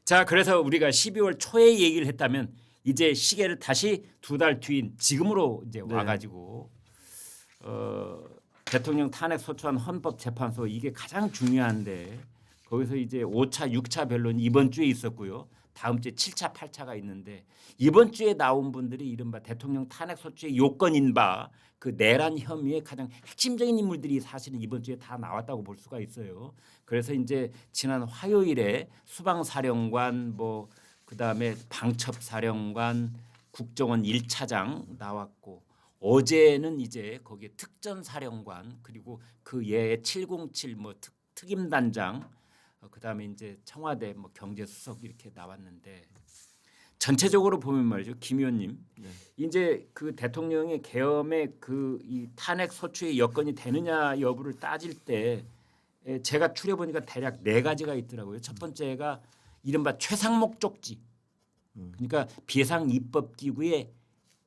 자, 그래서 우리가 12월 초에 얘기를 했다면 이제 시계를 다시 2달 뒤인 지금으로 이제 네. 와가지고 대통령 탄핵 소추안 헌법재판소 이게 가장 중요한데 거기서 이제 5차, 6차 변론이 이번 주에 있었고요. 다음 주에 7차, 8차가 있는데 이번 주에 나온 분들이 이른바 대통령 탄핵 소추의 요건인 바 그 내란 혐의의 가장 핵심적인 인물들이 사실은 이번 주에 다 나왔다고 볼 수가 있어요. 그래서 이제 지난 화요일에 수방사령관 뭐 그다음에 방첩사령관 국정원 1차장 나왔고 어제는 이제 거기에 특전사령관 그리고 그 예에 707 뭐 특임단장 그다음에 이제 청와대 뭐 경제수석 이렇게 나왔는데 전체적으로 보면 말이죠, 김 의원님, 이제 그 대통령의 계엄의 그 이 탄핵 소추의 여건이 되느냐 여부를 따질 때 제가 추려보니까 대략 4가지가 있더라고요. 첫 번째가 이른바 최상목 쪽지, 그러니까 비상입법기구의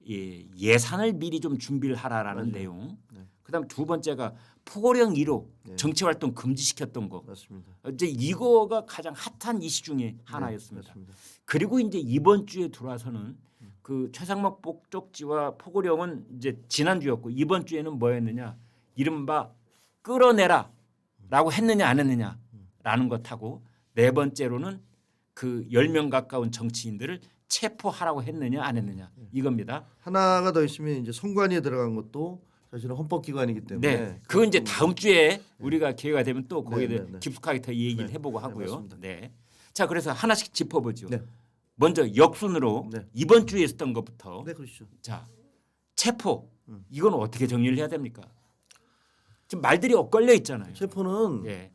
예산을 미리 좀 준비를 하라라는 맞아요. 내용. 네. 그다음 두 번째가 포고령 1호 네. 정치활동 금지시켰던 거. 맞습니다. 이제 이거가 가장 핫한 이슈 중에 하나였습니다. 맞습니다. 그리고 이제 이번 주에 들어와서는 그 최상목 쪽지와 포고령은 이제 지난주였고 이번 주에는 뭐였느냐, 이른바 끌어내라라고 했느냐 안 했느냐라는 것하고 네 번째로는 그 10명 가까운 정치인들을 체포하라고 했느냐 안 했느냐 이겁니다. 하나가 더 있으면 이제 선관위에 들어간 것도 사실은 헌법기관이기 때문에 네, 그건 이제 다음 주에 우리가 기회가 되면 또 거기에 네, 네, 네. 깊숙하게 더 얘기를 네, 해보고 네, 하고요. 맞습니다. 네, 자 그래서 하나씩 짚어보죠. 네. 먼저 역순으로 네. 이번 주에 있었던 것부터. 네, 그렇죠. 자, 체포 이건 어떻게 정리를 해야 됩니까? 지금 말들이 엇갈려 있잖아요. 체포는 예,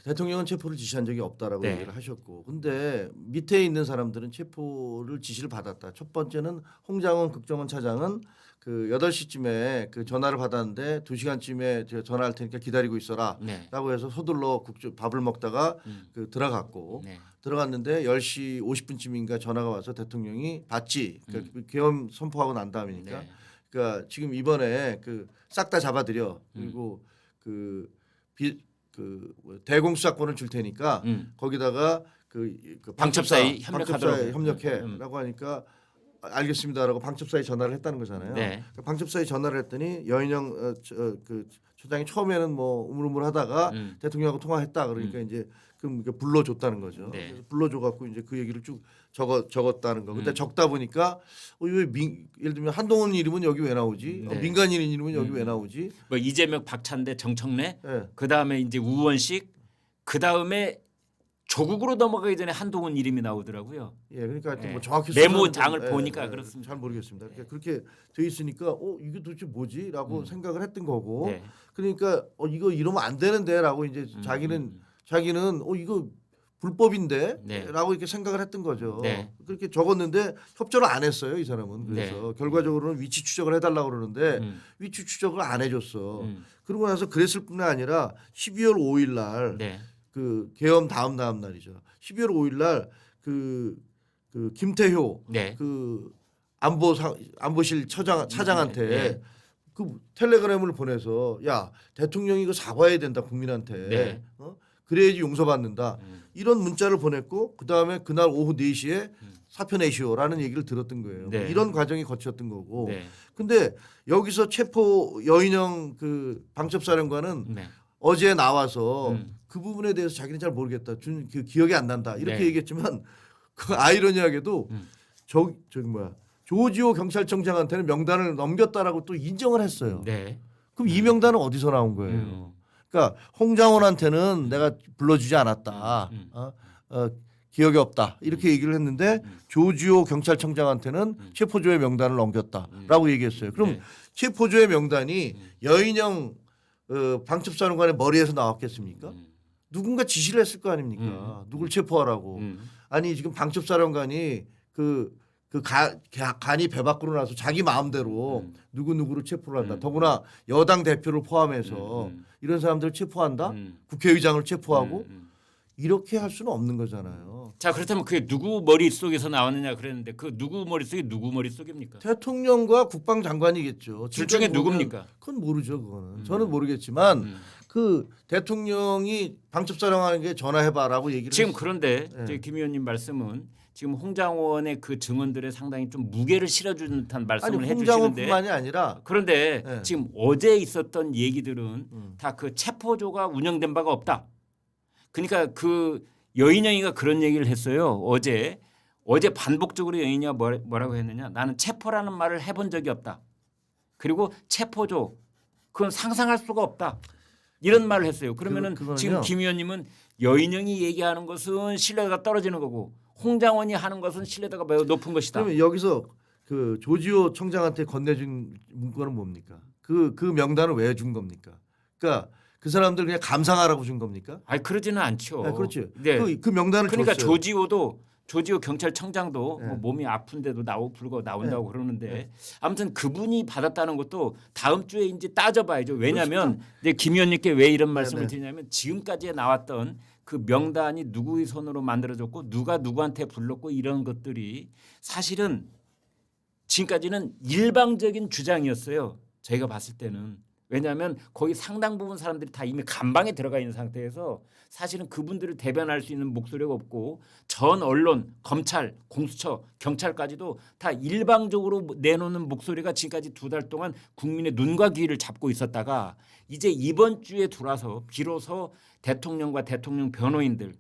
대통령은 체포를 지시한 적이 없다라고 네. 얘기를 하셨고, 근데 밑에 있는 사람들은 체포를 지시를 받았다. 첫 번째는 홍장원 국정원 차장은 그 8시쯤에 그 전화를 받았는데 2시간쯤에 제가 전화할 테니까 기다리고 있어라. 네, 라고 해서 서둘러 밥을 먹다가 그 들어갔고 네, 들어갔는데 10시 50분쯤인가 전화가 와서 대통령이 받지. 그러니까 계엄 선포하고 난 다음이니까. 네. 그러니까 지금 이번에 그 싹 다 잡아들여. 그리고 그 대공수사권을 줄 테니까 거기다가 그 방첩사에 방첩사에 협력하도록. 협력해라고 하니까 알겠습니다라고 방첩사에 전화를 했다는 거잖아요. 네. 그러니까 방첩사에 전화를 했더니 여인영 그 처장이 처음에는 뭐 우물우물하다가 대통령하고 통화했다 그러니까 이제 그럼 불러줬다는 거죠. 네. 그래서 불러줘갖고 이제 그 얘기를 쭉 적었다는 거. 근데 적다 보니까 왜 예를 들면 한동훈 이름은 여기 왜 나오지? 네. 민간인 이름은 여기 왜 나오지? 뭐 이재명, 박찬대, 정청래, 네. 그 다음에 이제 우원식, 그 다음에 조국으로 넘어가기 전에 한동훈 이름이 나오더라고요. 예, 그러니까 하여튼 예. 뭐 정확히 메모장을 수사는 보니까 그렇습니다. 잘 모르겠습니다. 그러니까 그렇게 돼 있으니까 이게 도대체 뭐지?라고 생각을 했던 거고. 네. 그러니까 이거 이러면 안 되는데라고 이제 자기는 이거 불법인데라고 네. 이렇게 생각을 했던 거죠. 네. 그렇게 적었는데 협조를 안 했어요, 이 사람은. 그래서 결과적으로는 위치 추적을 해달라고 그러는데 위치 추적을 안 해줬어. 그러고 나서 그랬을 뿐만 아니라 12월 5일 날 네. 그 계엄 다음 날이죠. 12월 5일 날 그 김태효 네. 그 안보실 차장한테 네. 그 텔레그램을 보내서 야 대통령이 이거 사과해야 된다 국민한테. 네. 그래야지 용서받는다. 이런 문자를 보냈고 그 다음에 그날 오후 4시에 사표 내시오라는 얘기를 들었던 거예요. 네. 이런 과정이 거쳤던 거고. 네. 근데 여기서 체포 여인영 그 방첩사령관은 네. 어제 나와서 그 부분에 대해서 자기는 잘 모르겠다. 그 기억이 안 난다. 이렇게 네. 얘기했지만 그 아이러니하게도 저기 뭐야 조지호 경찰청장한테는 명단을 넘겼다라고 또 인정을 했어요. 네. 그럼 이 명단은 어디서 나온 거예요? 그러니까 홍장원한테는 내가 불러주지 않았다. 기억이 없다. 이렇게 얘기를 했는데 조지호 경찰청장한테는 체포조의 명단을 넘겼다라고 얘기했어요. 그럼 네. 체포조의 명단이 여인영 방첩사령관의 머리에서 나왔겠습니까? 누군가 지시를 했을 거 아닙니까? 누굴 체포하라고. 아니 지금 방첩사령관이 간이 배 밖으로 나서 자기 마음대로 누구를 체포를 한다. 더구나 여당 대표를 포함해서 이런 사람들을 체포한다. 국회의장을 체포하고 이렇게 할 수는 없는 거잖아요. 자 그렇다면 그게 누구 머릿속에서 나왔느냐 그랬는데 그 누구 머릿속이 누구 머릿속입니까? 대통령과 국방장관이겠죠. 둘 중에 지금 보면 누굽니까? 그건 모르죠. 그거는 저는 모르겠지만 그 대통령이 방첩사령관에게 전화해봐라고 얘기를 지금 했어요. 그런데 네. 이제 김 의원님 말씀은 지금 홍장원의 그 증언들에 상당히 좀 무게를 실어주는 듯한 아니 말씀을 해주시는데 홍장원뿐만이 아니라 그런데 네. 지금 어제 있었던 얘기들은 다 그 체포조가 운영된 바가 없다. 그러니까 그 여인영이가 그런 얘기를 했어요. 어제 반복적으로 여인영이가 뭐라고 했느냐. 나는 체포라는 말을 해본 적이 없다. 그리고 체포조 그건 상상할 수가 없다. 이런 말을 했어요. 그러면은 그거는요. 지금 김 의원님은 여인영이 얘기하는 것은 신뢰도가 떨어지는 거고 홍장원이 하는 것은 신뢰도가 매우 높은 것이다. 그러면 여기서 그 조지호 청장한테 건네준 문건은 뭡니까? 그 명단을 왜 준 겁니까? 그러니까 그 사람들 그냥 감상하라고 준 겁니까? 아니 그러지는 않죠. 네, 그렇죠. 네. 그 명단을 그러니까 줬어요. 조지호 경찰청장도 네. 뭐 몸이 아픈데도 불구하고 나온다고 네. 그러는데 네. 아무튼 그분이 받았다는 것도 다음 주에 이제 따져봐야죠. 왜냐하면 이제 김 의원님께 왜 이런 말씀을 네. 드리냐면 지금까지 나왔던 그 명단이 누구의 손으로 만들어졌고 누가 누구한테 불렀고 이런 것들이 사실은 지금까지는 일방적인 주장이었어요. 저희가 봤을 때는. 왜냐하면 거기 상당 부분 사람들이 다 이미 감방에 들어가 있는 상태에서 사실은 그분들을 대변할 수 있는 목소리가 없고 전 언론, 검찰, 공수처, 경찰까지도 다 일방적으로 내놓는 목소리가 지금까지 2달 동안 국민의 눈과 귀를 잡고 있었다가 이제 이번 주에 들어와서 비로소 대통령과 대통령 변호인들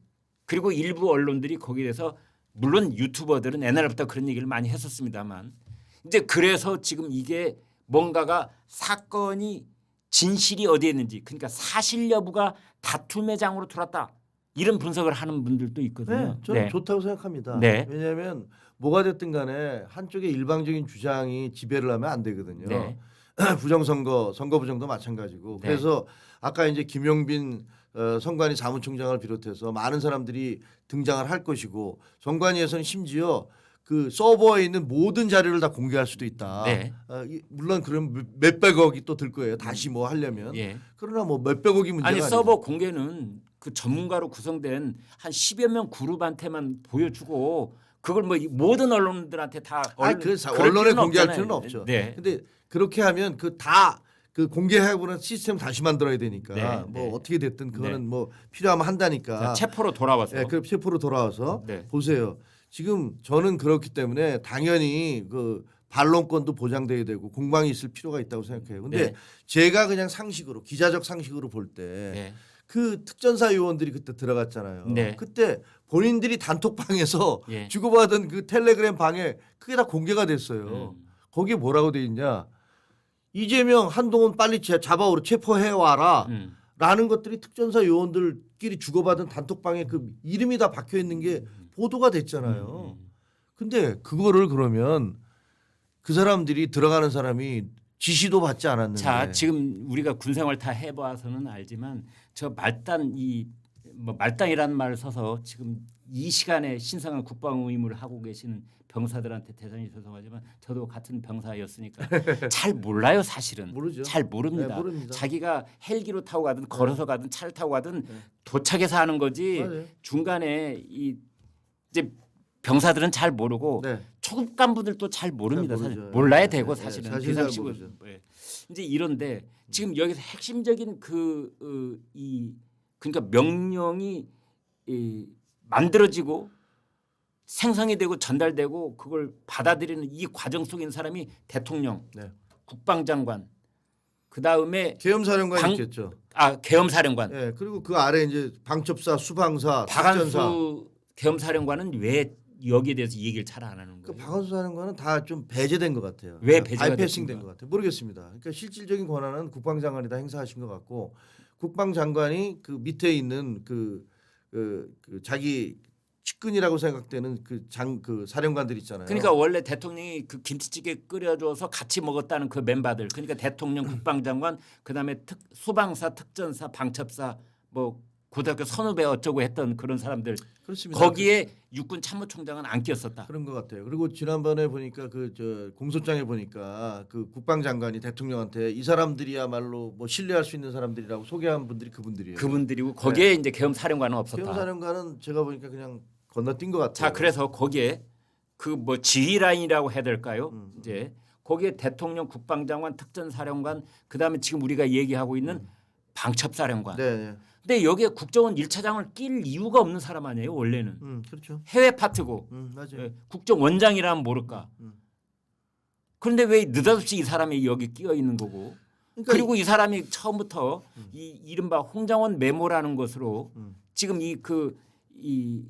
그리고 일부 언론들이 거기에 대해서 물론 유튜버들은 옛날부터 그런 얘기를 많이 했었습니다만 이제 그래서 지금 이게 뭔가가 사건이 진실이 어디에 있는지 그러니까 사실 여부가 다툼의 장으로 들어왔다 이런 분석을 하는 분들도 있거든요. 네, 저는 네. 좋다고 생각합니다. 네. 왜냐하면 뭐가 됐든 간에 한쪽의 일방적인 주장이 지배를 하면 안 되거든요. 네. 부정선거, 선거 부정도 마찬가지고. 네. 그래서 아까 이제 김용빈 선관위 사무총장을 비롯해서 많은 사람들이 등장을 할 것이고 선관위에서는 심지어 그 서버에 있는 모든 자료를 다 공개할 수도 있다. 네. 물론 그럼 몇백억이 또 들 거예요. 다시 뭐 하려면. 예. 그러나 뭐 몇백억이 문제가 아니 아니죠. 서버 공개는 그 전문가로 구성된 한 10여 명 그룹한테만 보여주고 그걸 뭐 모든 언론들한테 다 언론에 공개할 필요는 없죠. 네. 근데 그렇게 하면 그 다 그 공개하고는 시스템 다시 만들어야 되니까 네, 뭐 네. 어떻게 됐든 그거는 네. 뭐 필요하면 한다니까. 자, 체포로 돌아와서. 네, 그 체포로 돌아와서 네. 보세요. 지금 저는 그렇기 때문에 당연히 그 반론권도 보장돼야 되고 공방이 있을 필요가 있다고 생각해요. 근데 네. 제가 그냥 상식으로 기자적 상식으로 볼 때 네. 그 특전사 요원들이 그때 들어갔잖아요. 네. 그때 본인들이 단톡방에서 예. 주고받은 그 텔레그램 방에 그게 다 공개가 됐어요. 거기에 뭐라고 돼 있냐? 이재명 한동훈 빨리 잡아오라 체포해 와라. 라는 것들이 특전사 요원들끼리 주고받은 단톡방에 그 이름이 다 박혀 있는 게 보도가 됐잖아요. 근데 그거를 그러면 그 사람들이 들어가는 사람이 지시도 받지 않았는데. 자, 지금 우리가 군 생활 다 해봐서는 알지만 저 말단이라는 말을 써서 지금 이 시간에 신성한 국방 의무를 하고 계시는 병사들한테 대단히 죄송하지만 저도 같은 병사였으니까 잘 몰라요 사실은. 모르죠. 잘 모릅니다. 네, 모릅니다. 자기가 헬기로 타고 가든 걸어서 가든 차를 타고 가든 도착해서 하는 거지 맞아요. 중간에 이제 병사들은 잘 모르고 네. 초급 간부들도 잘 모릅니다. 잘 사실 모르죠. 몰라야 네, 되고 네, 사실은 사실 잘 비상식으로 모르죠. 이제 이런데 지금 여기서 핵심적인 그러니까 명령이 만들어지고 생성이 되고 전달되고 그걸 받아들이는 이 과정 속에 있는 사람이 대통령, 네. 국방장관, 그 다음에 계엄사령관 있겠죠. 계엄사령관. 네, 그리고 그 아래 이제 방첩사, 수방사, 특전사. 박한수 계엄사령관은 왜 여기에 대해서 얘기를 잘 안 하는 그 거예요? 박한수 사령관은 다 좀 배제된 것 같아요. 왜 배제가 바이패싱 된 됐습니까? 것 같아요. 모르겠습니다. 그러니까 실질적인 권한은 국방장관이 다 행사하신 것 같고 국방장관이 그 밑에 있는 그 자기 측근이라고 생각되는 그 사령관들 있잖아요. 그러니까 원래 대통령이 그 김치찌개 끓여줘서 같이 먹었다는 그 멤버들. 그러니까 대통령, 국방장관, 그다음에 수방사, 특전사, 방첩사, 뭐 고등학교 선후배 어쩌고 했던 그런 사람들. 그렇습니다. 거기에 육군 참모총장은 안 끼었었다. 그런 것 같아요. 그리고 지난번에 보니까 공소장에 보니까 그 국방장관이 대통령한테 이 사람들이야말로 뭐 신뢰할 수 있는 사람들이라고 소개한 분들이 그분들이에요. 그분들이고 거기에 이제 계엄사령관은 없었다. 계엄사령관은 제가 보니까 그냥 건너뛴 것 같아요. 자, 그래서 거기에 그 뭐 지휘 라인이라고 해야 될까요? 이제 거기에 대통령, 국방장관, 특전사령관, 그다음에 지금 우리가 얘기하고 있는 방첩사령관. 네, 네. 근데 여기에 국정원 1차장을 낄 이유가 없는 사람 아니에요 원래는. 그렇죠. 해외 파트고 맞아요. 예, 국정원장이라면 모를까. 그런데 왜 느닷없이 이 사람이 여기 끼어 있는 거고. 그러니까 그리고 이 사람이 처음부터 이 이른바 홍장원 메모라는 것으로 지금 이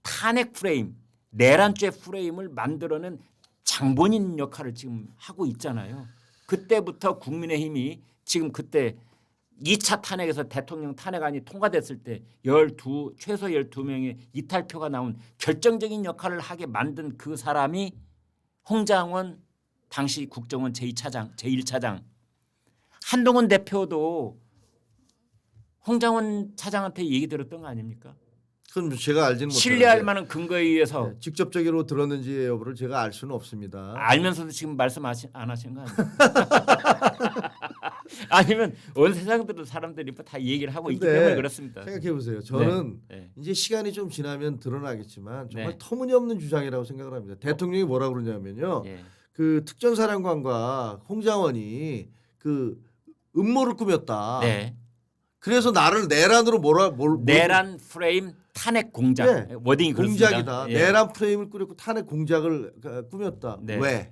탄핵 프레임, 내란죄 프레임을 만들어낸 장본인 역할을 지금 하고 있잖아요. 그때부터 국민의힘이 지금 그때 2차 탄핵에서 대통령 탄핵안이 통과됐을 때 최소 12명의 이탈표가 나온 결정적인 역할을 하게 만든 그 사람이 홍장원 당시 국정원 제1차장 한동훈 대표도 홍장원 차장한테 얘기 들었던 거 아닙니까? 그건 제가 알지는 못해요. 신뢰할 만한 근거에 의해서 직접적으로 들었는지 여부를 제가 알 수는 없습니다. 알면서도 지금 말씀 안 하시는 거 아니에요? 아니면 온 세상들은 사람들이 다 얘기를 하고 있기 때문에 그렇습니다. 생각해 보세요. 저는 네. 이제 시간이 좀 지나면 드러나겠지만 정말 네. 터무니없는 주장이라고 생각을 합니다. 대통령이 뭐라고 그러냐면요. 예. 그 특전사령관과 홍장원이 그 음모를 꾸몄다. 네. 그래서 나를 내란으로 내란 프레임 탄핵 공작 네. 워딩이 그렇습니다. 공작이다. 예. 내란 프레임을 꾸렸고 탄핵 공작을 꾸몄다. 네.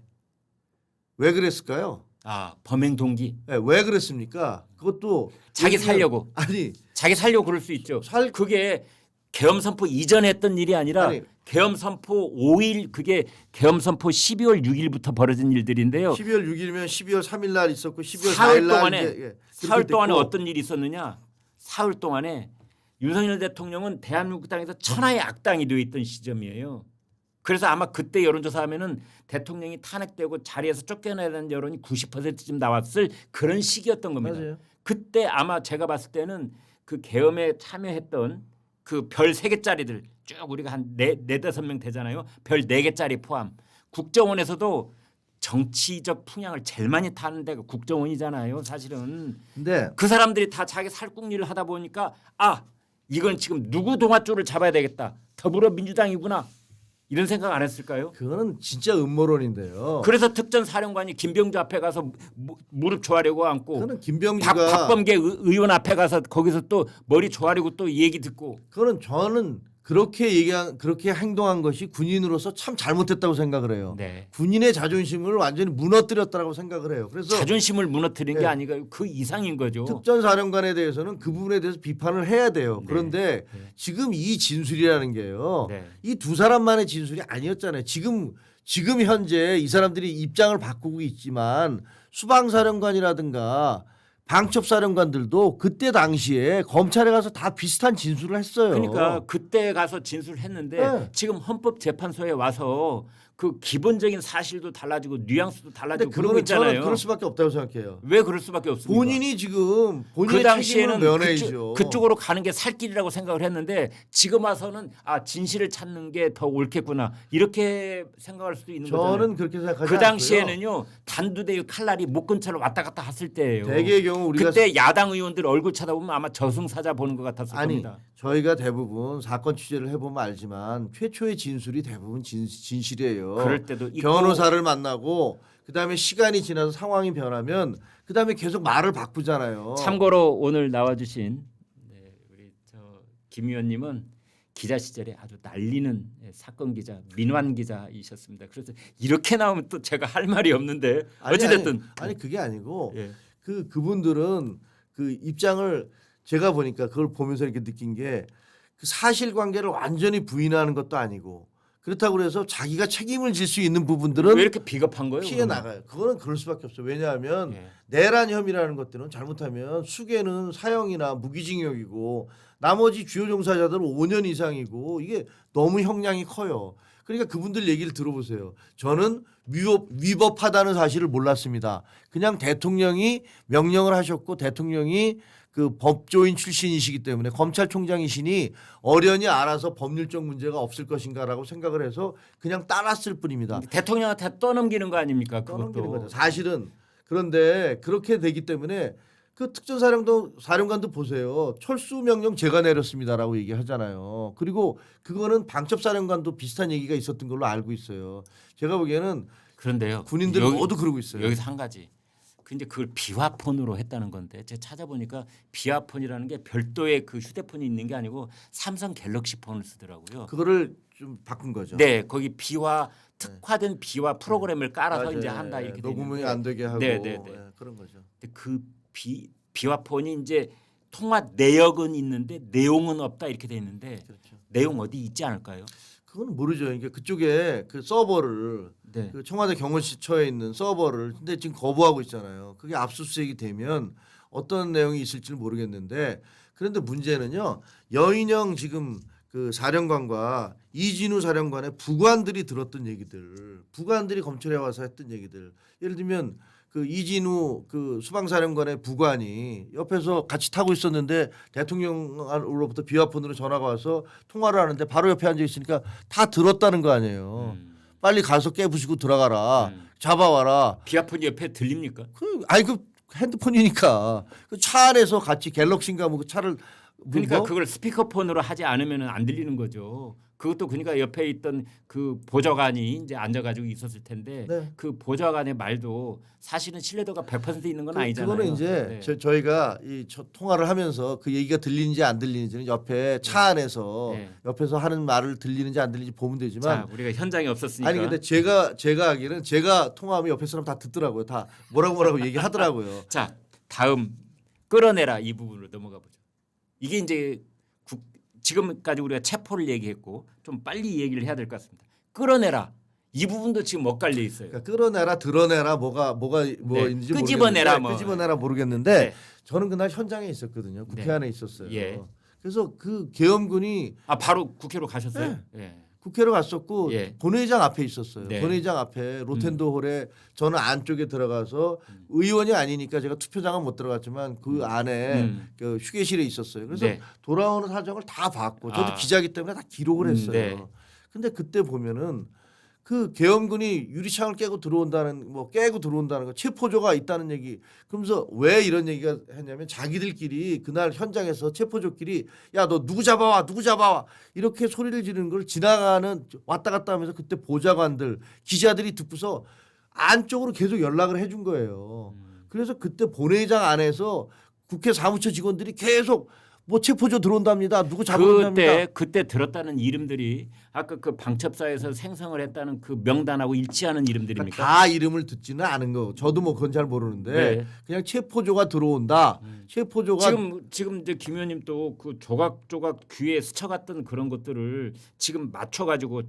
왜 그랬을까요? 범행 동기 네, 왜 그랬습니까? 그것도 자기 요즘에- 살려고 아니 자기 살려고 그럴 수 있죠. 그게 계엄 선포 이전에 했던 일이 아니라 아니. 계엄 선포 5일 그게 계엄 선포 12월 6일부터 벌어진 일들인데요. 12월 6일이면 12월 3일 날 있었고 12월 사흘 4일 날 동안에 이제, 사흘 동안에 됐고. 어떤 일이 있었느냐? 사흘 동안에 윤석열 대통령은 대한민국 땅에서 천하의 악당이 되어 있던 시점이에요. 그래서 아마 그때 여론조사하면은 대통령이 탄핵되고 자리에서 쫓겨나야 되는 여론이 90%쯤 나왔을 그런 시기였던 겁니다. 맞아요. 그때 아마 제가 봤을 때는 그 계엄에 참여했던 그 별 3개짜리들 쭉 우리가 한 4-5명 되잖아요. 별 4개짜리 포함. 국정원에서도 정치적 풍향을 제일 많이 타는 데가 국정원이잖아요. 사실은. 근데 그 사람들이 다 자기 살궁리를 하다 보니까 이건 지금 누구 동아줄을 잡아야 되겠다. 더불어민주당이구나. 이런 생각 안 했을까요? 그거는 진짜 음모론인데요. 그래서 특전사령관이 김병주 앞에 가서 무릎 조아려고 앉고 그거는 김병주가 박범계 의원 앞에 가서 거기서 또 머리 조아리고 또 얘기 듣고 그거는 저는 그렇게 행동한 것이 군인으로서 참 잘못됐다고 생각을 해요. 네. 군인의 자존심을 완전히 무너뜨렸다고 생각을 해요. 그래서 자존심을 무너뜨린 게 네. 아니라 그 이상인 거죠. 특전사령관에 대해서는 그 부분에 대해서 비판을 해야 돼요. 네. 그런데 네. 지금 이 진술이라는 게요. 네. 이 두 사람만의 진술이 아니었잖아요. 지금 현재 이 사람들이 입장을 바꾸고 있지만 수방사령관이라든가 방첩사령관들도 그때 당시에 검찰에 가서 다 비슷한 진술을 했어요. 그러니까 그때 가서 진술했는데 네. 지금 헌법재판소에 와서 그 기본적인 사실도 달라지고 뉘앙스도 근데 달라지고 그러고 그거는 저는 있잖아요. 그럴 수밖에 없다고 생각해요. 왜 그럴 수밖에 없습니까? 본인이 지금 본인의 그 당시에는 책임을 면해야죠. 그쪽으로 가는 게 살 길이라고 생각을 했는데 지금 와서는 진실을 찾는 게 더 옳겠구나 이렇게 생각할 수도 있는 거잖아요. 저는 그렇게 생각하지 그 않고요. 당시에는요 단두대의 칼날이 목 근처를 왔다 갔다 했을 때예요. 대개의 경우 우리가 그때 야당 의원들 얼굴 쳐다보면 아마 저승사자 보는 것 같았을 겁니다. 저희가 대부분 사건 취재를 해보면 알지만 최초의 진술이 대부분 진실이에요. 그럴 때도 있고 변호사를 만나고 그다음에 시간이 지나서 상황이 변하면 그다음에 계속 말을 바꾸잖아요. 참고로 오늘 나와주신 우리 김 의원님은 기자 시절에 아주 날리는 사건 기자, 민환 기자이셨습니다. 그래서 이렇게 나오면 또 제가 할 말이 없는데 어찌됐든 아니 그게 아니고 예. 그분들은 그 입장을 제가 보니까 그걸 보면서 이렇게 느낀 게 그 사실관계를 완전히 부인하는 것도 아니고 그렇다고 그래서 자기가 책임을 질 수 있는 부분들은 왜 이렇게 비겁한 거예요? 피해 그러면? 나가요. 그거는 그럴 수밖에 없어요. 왜냐하면 예. 내란 혐의라는 것들은 잘못하면 수개는 사형이나 무기징역이고 나머지 주요 종사자들은 5년 이상이고 이게 너무 형량이 커요. 그러니까 그분들 얘기를 들어보세요. 저는 위법하다는 사실을 몰랐습니다. 그냥 대통령이 명령을 하셨고 대통령이 그 법조인 출신이시기 때문에 검찰총장이시니 어련히 알아서 법률적 문제가 없을 것인가라고 생각을 해서 그냥 따랐을 뿐입니다. 대통령한테 떠넘기는 거 아닙니까? 떠넘기는 그것도 거죠. 사실은 그런데 그렇게 되기 때문에 그 사령관도 보세요. 철수 명령 제가 내렸습니다라고 얘기하잖아요. 그리고 그거는 방첩사령관도 비슷한 얘기가 있었던 걸로 알고 있어요. 제가 보기에는 그런데요. 군인들 모두 그러고 있어요. 여기서 한 가지 그 이제 그걸 비화폰으로 했다는 건데 제가 찾아보니까 비화폰이라는 게 별도의 그 휴대폰이 있는 게 아니고 삼성 갤럭시 폰을 쓰더라고요. 그거를 좀 바꾼 거죠. 네, 거기 비화 특화된 비화 프로그램을 깔아서 맞아요. 이제 한다 이렇게 돼 녹음이 있는데 안 되게 하고 네, 네, 네. 예, 그런 거죠. 근데 그 비화폰이 이제 통화 내역은 있는데 내용은 없다 이렇게 돼 있는데 그렇죠. 내용 어디 있지 않을까요? 그건 모르죠. 그러니까 그쪽에 그 서버를 네. 그 청와대 경호처에 있는 서버를 근데 지금 거부하고 있잖아요. 그게 압수수색이 되면 어떤 내용이 있을지는 모르겠는데 그런데 문제는요. 여인영 지금 그 사령관과 이진우 사령관의 부관들이 들었던 얘기들, 부관들이 검찰에 와서 했던 얘기들. 예를 들면 그 이진우 그 수방사령관의 부관이 옆에서 같이 타고 있었는데 대통령으로부터 비화폰으로 전화가 와서 통화를 하는데 바로 옆에 앉아 있으니까 다 들었다는 거 아니에요. 빨리 가서 깨부시고 들어가라. 잡아와라. 비화폰 옆에 들립니까? 그 핸드폰이니까 그 차 안에서 같이 갤럭시인가 뭐 그 차를 그러니까 뭐? 그걸 스피커폰으로 하지 않으면 안 들리는 거죠. 그것도 그러니까 옆에 있던 그 보좌관이 이제 앉아가지고 있었을 텐데 네. 그 보좌관의 말도 사실은 신뢰도가 100% 있는 건 아니잖아요. 그거는 이제 네. 저희가 이 통화를 하면서 그 얘기가 들리는지 안 들리는지는 옆에 차 안에서 네. 옆에서 하는 말을 들리는지 안 들리는지 보면 되지만 자, 우리가 현장에 없었으니까. 아니 근데 제가 하기에는 제가 통화하면 옆에 사람 다 듣더라고요. 다 뭐라고 얘기하더라고요. 자, 다음 끌어내라 이 부분으로 넘어가 보죠. 이게 이제 지금까지 우리가 체포를 얘기했고 좀 빨리 얘기를 해야 될 것 같습니다. 끌어내라 이 부분도 지금 엇갈려 있어요. 그러니까 끌어내라 드러내라 뭐가 뭐 네. 있는지 끄집어내라 뭐. 끄집어내라 모르겠는데 네. 저는 그날 현장에 있었거든요. 국회 네. 안에 있었어요. 예. 그래서 그 계엄군이 바로 국회로 가셨어요? 예. 국회로 갔었고 예. 본회의장 앞에 있었어요. 네. 본회의장 앞에 로텐도홀에 저는 안쪽에 들어가서 의원이 아니니까 제가 투표장은 못 들어갔지만 그 안에 그 휴게실에 있었어요. 그래서 네. 돌아오는 사정을 다 봤고 저도 기자기 때문에 다 기록을 했어요. 네. 근데 그때 보면은 그 계엄군이 유리창을 깨고 들어온다는 거 체포조가 있다는 얘기. 그러면서 왜 이런 얘기가 했냐면 자기들끼리 그날 현장에서 체포조끼리 야 너 누구 잡아와 이렇게 소리를 지르는 걸 지나가는 왔다 갔다 하면서 그때 보좌관들 기자들이 듣고서 안쪽으로 계속 연락을 해준 거예요. 그래서 그때 본회의장 안에서 국회 사무처 직원들이 계속 뭐 체포조 들어온답니다. 누구 잡아온답니다. 그때 들었다는 이름들이 아까 그 방첩사에서 생성을 했다는 그 명단하고 일치하는 이름들입니까? 다 이름을 듣지는 않은 거. 저도 뭐 그건 잘 모르는데 네. 그냥 체포조가 들어온다. 체포조가 지금 이제 김 의원님 또 그 조각조각 귀에 스쳐갔던 그런 것들을 지금 맞춰가지고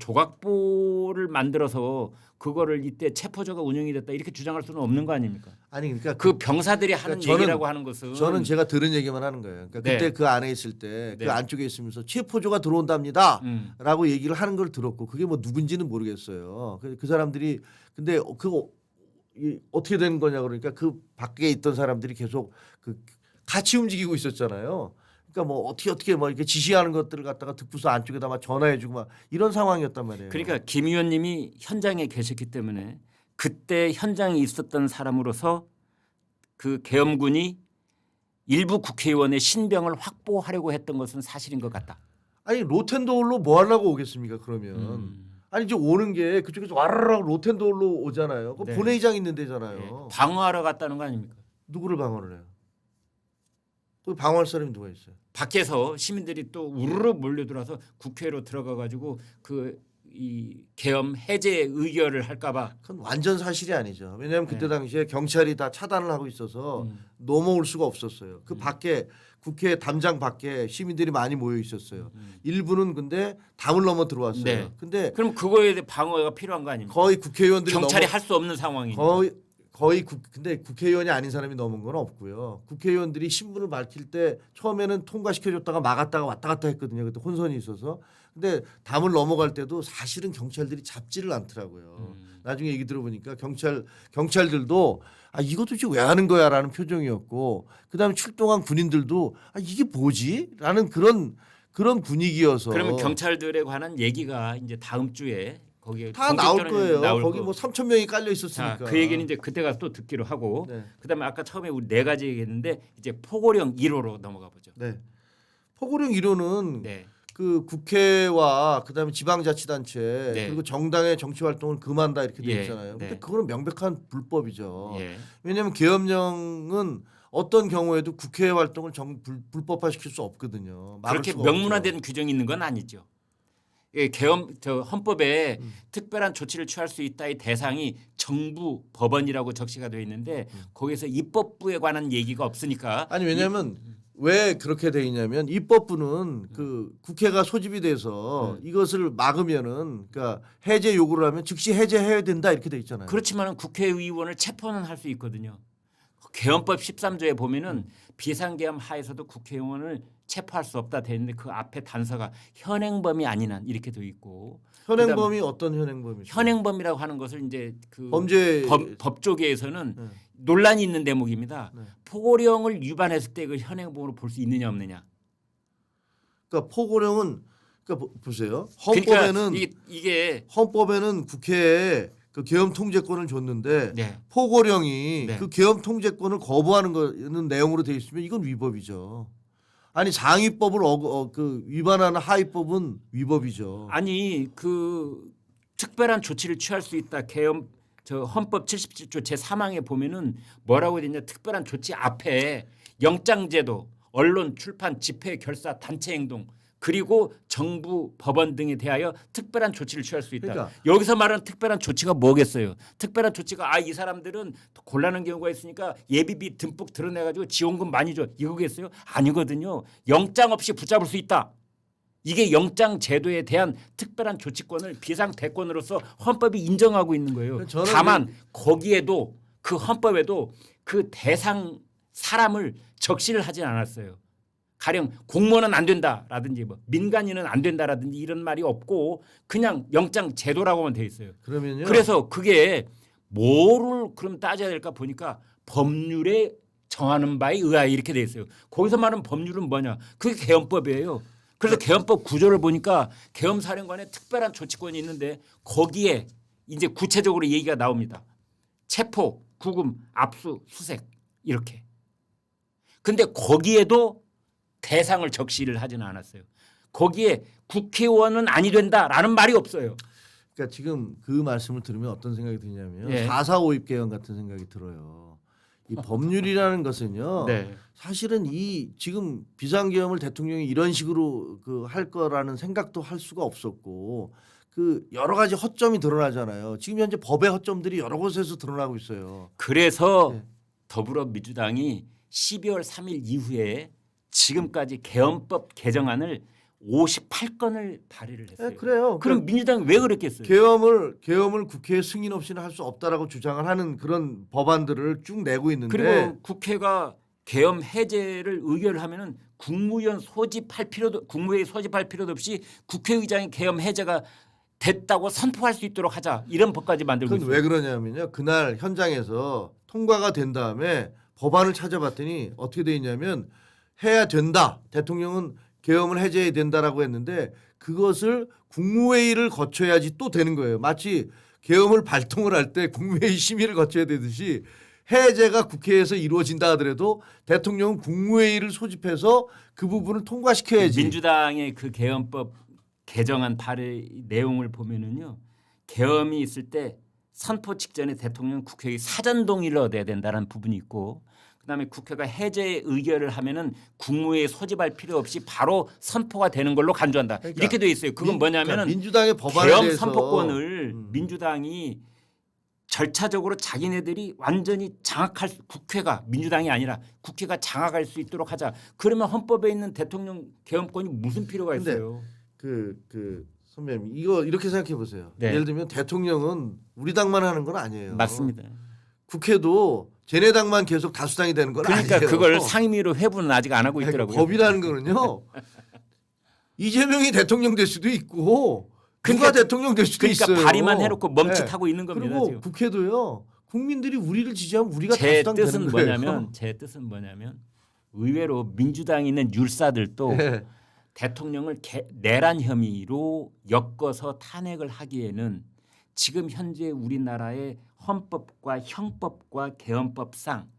조각보를 만들어서 그거를 이때 체포조가 운영이 됐다 이렇게 주장할 수는 없는 거 아닙니까? 아니 그러니까 그 병사들이 하는 저는- 얘기라고 하는 것은 저는 제가 들은 얘기만 하는 거예요. 그러니까 네. 그때 그 안에 있을 때 그 네. 안쪽에 있으면서 체포조가 들어온답니다. 음. 라고 얘기를 하는 걸 들었고 그게 뭐 누군지는 모르겠어요. 그 사람들이 근데 그거 어떻게 되는 거냐 그러니까 그 밖에 있던 사람들이 계속 그 같이 움직이고 있었잖아요. 그러니까 뭐 어떻게 뭐 이렇게 지시하는 것들을 갖다가 듣고서 안쪽에다 막 전화해주고 막 이런 상황이었단 말이에요. 그러니까 김 의원님이 현장에 계셨기 때문에 그때 현장에 있었던 사람으로서 그 계엄군이 일부 국회의원의 신병을 확보하려고 했던 것은 사실인 것 같다. 아니 로텐도홀로 뭐 하려고 오겠습니까 그러면 아니 이제 오는 게 그쪽에서 와르르 로텐도홀로 오잖아요. 그 네. 본회의장 있는 예. 데잖아요. 방어하러 갔다는 거 아닙니까? 누구를 방어를 해요? 그 방어할 사람이 누가 있어요? 밖에서 시민들이 또 우르르 몰려들어서 국회로 들어가 가지고 그 이 계엄 해제 의결을 할까봐 그건 완전 사실이 아니죠. 왜냐하면 그때 네. 당시에 경찰이 다 차단을 하고 있어서 넘어올 수가 없었어요. 그 밖에 국회 담장 밖에 시민들이 많이 모여 있었어요. 일부는 근데 담을 넘어 들어왔어요. 네. 근데 그럼 그거에 대해 방어가 필요한 거 아닙니까? 거의 국회의원들이 경찰이 할 수 없는 상황이니까. 근데 국회의원이 아닌 사람이 넘은 건 없고요. 국회의원들이 신분을 밝힐 때 처음에는 통과시켜줬다가 막았다가 왔다 갔다 했거든요. 그때 혼선이 있어서. 근데 담을 넘어갈 때도 사실은 경찰들이 잡지를 않더라고요. 나중에 얘기 들어보니까 경찰들도 이것도 지금 왜 하는 거야라는 표정이었고, 그다음에 출동한 군인들도 이게 뭐지라는 그런 분위기여서. 그러면 경찰들에 관한 얘기가 이제 다음 주에 거기에 다 나올 본격적으로 거예요. 나올 거기 거. 뭐 3천 명이 깔려 있었으니까. 자, 그 얘기는 이제 그때 가서 또 듣기로 하고 네. 그다음에 아까 처음에 우리 네 가지 얘기했는데 이제 포고령 1호로 넘어가 보죠. 네. 포고령 1호는 네. 그 국회와 그다음에 지방자치단체 네. 그리고 정당의 정치 활동을 금한다 이렇게 돼 예. 있잖아요. 근데 네. 그거는 명백한 불법이죠. 예. 왜냐하면 계엄령은 어떤 경우에도 국회 활동을 불법화시킬 수 없거든요. 막을 그렇게 수가 명문화된 없죠. 규정이 있는 건 아니죠. 예, 헌법에 특별한 조치를 취할 수 있다의 대상이 정부, 법원이라고 적시가 되어 있는데 거기서 입법부에 관한 얘기가 없으니까 아니 왜냐하면 왜 그렇게 돼 있냐면 입법부는 그 국회가 소집이 돼서 이것을 막으면은 그러니까 해제 요구를 하면 즉시 해제해야 된다 이렇게 돼 있잖아요. 그렇지만 국회의원을 체포는 할 수 있거든요. 계엄법 13조에 보면은 비상계엄 하에서도 국회의원을 체포할 수 없다 돼 있는데 그 앞에 단서가 현행범이 아닌 한 이렇게 돼 있고 현행범이 어떤 현행범이죠? 현행범이라고 하는 것을 이제 그 범죄 법조계에서는 논란이 있는 대목입니다. 네. 포고령을 위반했을 때 그 현행범으로 볼 수 있느냐 없느냐. 그러니까 포고령은 그러니까 보세요. 헌법에는 그러니까 이게 헌법에는 국회에 그 계엄 통제권을 줬는데 네. 포고령이 네. 그 계엄 통제권을 거부하는 거는 내용으로 돼 있으면 이건 위법이죠. 아니 상위법을 그 위반하는 하위법은 위법이죠. 아니 그 특별한 조치를 취할 수 있다. 계엄 헌법 77조 제3항에 보면은 뭐라고 되냐 특별한 조치 앞에 영장제도, 언론, 출판, 집회, 결사, 단체 행동 그리고 정부, 법원 등에 대하여 특별한 조치를 취할 수 있다. 그러니까. 여기서 말하는 특별한 조치가 뭐겠어요? 특별한 조치가 이 사람들은 곤란한 경우가 있으니까 예비비 듬뿍 드러내가지고 지원금 많이 줘 이거겠어요? 아니거든요. 영장 없이 붙잡을 수 있다. 이게 영장 제도에 대한 특별한 조치권을 비상대권으로서 헌법이 인정하고 있는 거예요. 다만 거기에도 그 헌법에도 그 대상 사람을 적시를 하진 않았어요. 가령 공무원은 안 된다라든지 뭐 민간인은 안 된다라든지 이런 말이 없고 그냥 영장 제도라고만 돼 있어요. 그러면요. 그래서 그게 뭐를 그럼 따져야 될까 보니까 법률에 정하는 바에 의하여 이렇게 돼 있어요. 거기서 말하는 법률은 뭐냐? 그게 계엄법이에요. 그래서 계엄법 구조를 보니까 계엄사령관의 특별한 조치권이 있는데 거기에 이제 구체적으로 얘기가 나옵니다. 체포, 구금, 압수, 수색 이렇게. 근데 거기에도 대상을 적시를 하지는 않았어요. 거기에 국회의원은 아니 된다라는 말이 없어요. 그러니까 지금 그 말씀을 들으면 어떤 생각이 드냐면요. 예. 4.4 5.입 개헌 같은 생각이 들어요. 이 법률이라는 것은요. 네. 사실은 이 지금 비상계엄을 대통령이 이런 식으로 그 할 거라는 생각도 할 수가 없었고 그 여러 가지 허점이 드러나잖아요. 지금 현재 법의 허점들이 여러 곳에서 드러나고 있어요. 그래서 네. 더불어민주당이 12월 3일 이후에 지금까지 계엄법 개정안을 58건을 발의를 했어요. 네, 그래요. 그럼 민주당이 왜 그랬겠어요? 계엄을 국회 승인 없이는 할 수 없다라고 주장을 하는 그런 법안들을 쭉 내고 있는데 그리고 국회가 계엄 해제를 의결하면은 국무회의 소집할 필요도 없이 국회의장이 계엄 해제가 됐다고 선포할 수 있도록 하자 이런 법까지 만들고 그건 있어요. 왜 그러냐면요. 그날 현장에서 통과가 된 다음에 법안을 찾아봤더니 어떻게 돼 있냐면 해야 된다. 대통령은 계엄을 해제해야 된다라고 했는데 그것을 국무회의를 거쳐야지 또 되는 거예요. 마치 계엄을 발동을 할 때 국무회의 심의를 거쳐야 되듯이 해제가 국회에서 이루어진다 하더라도 대통령은 국무회의를 소집해서 그 부분을 통과시켜야지. 민주당의 그 계엄법 개정안 발의 내용을 보면은요. 계엄이 있을 때 선포 직전에 대통령 국회의 사전 동의를 얻어야 된다는 부분이 있고 그다음에 국회가 해제 의결을 하면은 국무회의 소집할 필요 없이 바로 선포가 되는 걸로 간주한다. 그러니까 이렇게 돼 있어요. 그건 뭐냐면은 그러니까 민주당의 법안에 계엄 대해서 선포권을 민주당이 절차적으로 자기네들이 완전히 국회가 민주당이 아니라 국회가 장악할 수 있도록 하자. 그러면 헌법에 있는 대통령 계엄권이 무슨 필요가 근데 있어요? 그 선배님 이거 이렇게 생각해 보세요. 네. 예를 들면 대통령은 우리 당만 하는 건 아니에요. 맞습니다. 국회도 쟤네 당만 계속 다수당이 되는 건 그러니까 아니에요. 그걸 상임위로 회부는 아직 안 하고 있더라고요. 법이라는 거는요. 이재명이 대통령 될 수도 있고 누가 그러니까- 대통령 될 수도 그러니까 있어요. 발의만 해놓고 멈칫하고 있는 겁니다. 그리고 지금. 국회도요. 국민들이 우리를 지지하면 우리가 제 다수당 뜻은 되는 거예요. 제 뜻은 뭐냐면 의외로 민주당에 있는 율사들도 네. 대통령을 내란 혐의로 엮어서 탄핵을 하기에는 지금 현재 우리나라의 헌법과 형법과 계엄법상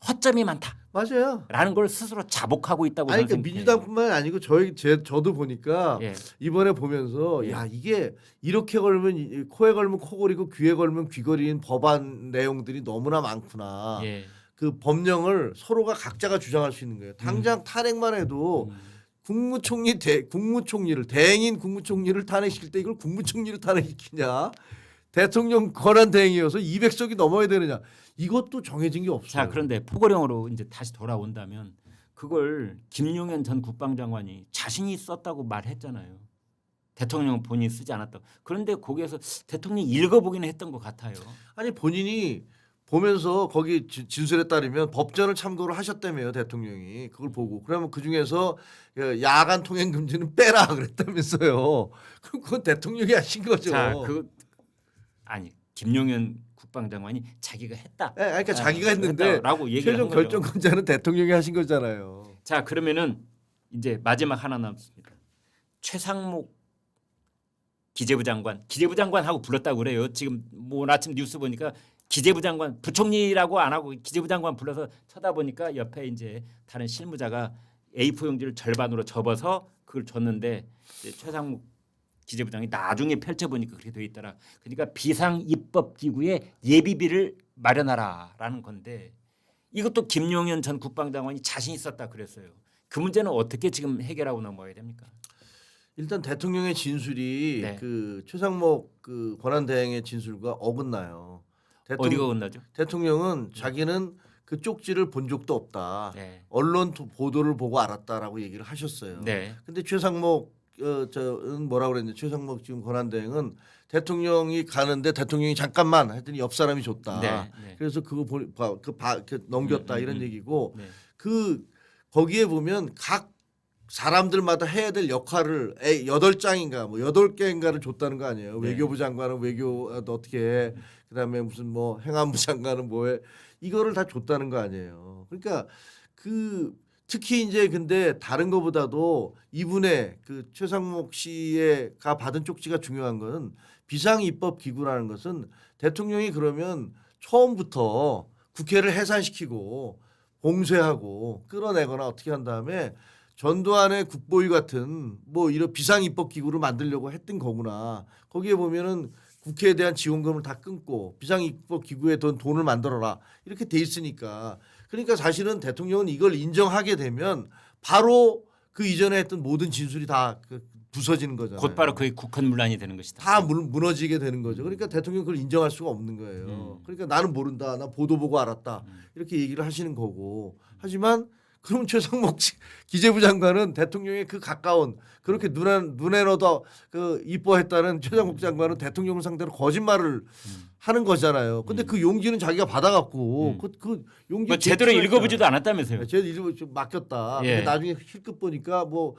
허점이 많다. 맞아요. 라는 걸 스스로 자복하고 있다고 아니 저는 그러니까 생각해요. 민주당뿐만 아니고 저도 보니까 예. 이번에 보면서 예. 야 이게 이렇게 걸면 코에 걸면 코골이고 귀에 걸면 귀걸이인 법안 내용들이 너무나 많구나. 예. 그 법령을 서로가 각자가 주장할 수 있는 거예요. 당장 탄핵만 해도 국무총리를 대행인 국무총리를 탄핵시킬 때 이걸 국무총리를 탄핵시키냐? 대통령 권한 대행이어서 200석이 넘어야 되느냐? 이것도 정해진 게 없어요. 자, 그런데 포고령으로 이제 다시 돌아온다면 그걸 김용현 전 국방장관이 자신이 썼다고 말했잖아요. 대통령 본인이 쓰지 않았다고. 그런데 거기에서 대통령이 읽어보기는 했던 것 같아요. 아니 본인이 보면서 거기 진술에 따르면 법전을 참고를 하셨다며요 대통령이 그걸 보고 그러면 그 중에서 야간 통행 금지는 빼라 그랬다면서요. 그럼 그건 대통령이 하신 거죠. 자, 아니 김용현 국방장관이 자기가 했다. 그러니까 자기가 했는데 라고 얘기를 최종 한 거죠. 결정권자는 대통령이 하신 거잖아요. 자, 그러면은 이제 마지막 하나 남습니다. 최상목 기재부 장관 하고 불렀다고 그래요. 지금 뭐 아침 뉴스 보니까 기재부 장관 부총리라고 안 하고 기재부 장관 불러서 쳐다보니까 옆에 이제 다른 실무자가 A4 용지를 절반으로 접어서 그걸 줬는데 이제 최상목 기재부장이 나중에 펼쳐보니까 그렇게 돼 있더라. 그러니까 비상 입법 기구에 예비비를 마련하라라는 건데 이것도 김용현 전 국방장관이 자신 있었다 그랬어요. 그 문제는 어떻게 지금 해결하고 넘어가야 됩니까? 일단 대통령의 진술이 네. 그 최상목 그 권한대행의 진술과 어긋나요. 어디가 끝나죠? 대통령은 자기는 그 쪽지를 본 적도 없다. 네. 언론 보도를 보고 알았다라고 얘기를 하셨어요. 네. 근데 최상목 저는 뭐라고 그랬는데 최상목 지금 권한대행은 대통령이 가는데 대통령이 잠깐만 했더니 옆 사람이 줬다. 네. 네. 그래서 그거 넘겼다 이런 얘기고 네. 그 거기에 보면 각 사람들마다 해야 될 역할을 8장인가 뭐 8개인가를 줬다는 거 아니에요. 네. 외교부 장관은 외교 어떻게 해. 그다음에 무슨 뭐 행안부 장관은 뭐해. 이거를 다 줬다는 거 아니에요. 그러니까 그 특히 이제 근데 다른 거보다도 이분의 그 최상목 씨가 받은 쪽지가 중요한 것은 비상입법기구라는 것은 대통령이 그러면 처음부터 국회를 해산시키고 봉쇄하고 끌어내거나 어떻게 한 다음에 전두환의 국보위 같은 뭐 이런 비상입법기구를 만들려고 했던 거구나. 거기에 보면은 국회에 대한 지원금을 다 끊고 비상입법기구에 돈을 만들어라 이렇게 돼 있으니까 그러니까 사실은 대통령은 이걸 인정하게 되면 바로 그 이전에 했던 모든 진술이 다 부서지는 거잖아요. 곧바로 그게 국헌문란이 되는 것이다. 다 무너지게 되는 거죠. 그러니까 대통령 그걸 인정할 수가 없는 거예요. 그러니까 나는 모른다. 나 보도 보고 알았다. 이렇게 얘기를 하시는 거고. 하지만 그럼 최상목 기재부 장관은 대통령의 그 가까운 그렇게 눈에 넣어도 그 이뻐했다는 최상목 장관은 대통령을 상대로 거짓말을 하는 거잖아요. 근데 그 용지는 자기가 받아갖고 그 용지 뭐 제대로 읽어보지도 않았다면서요. 제대로 좀 맡겼다. 예. 근데 나중에 실급 보니까 뭐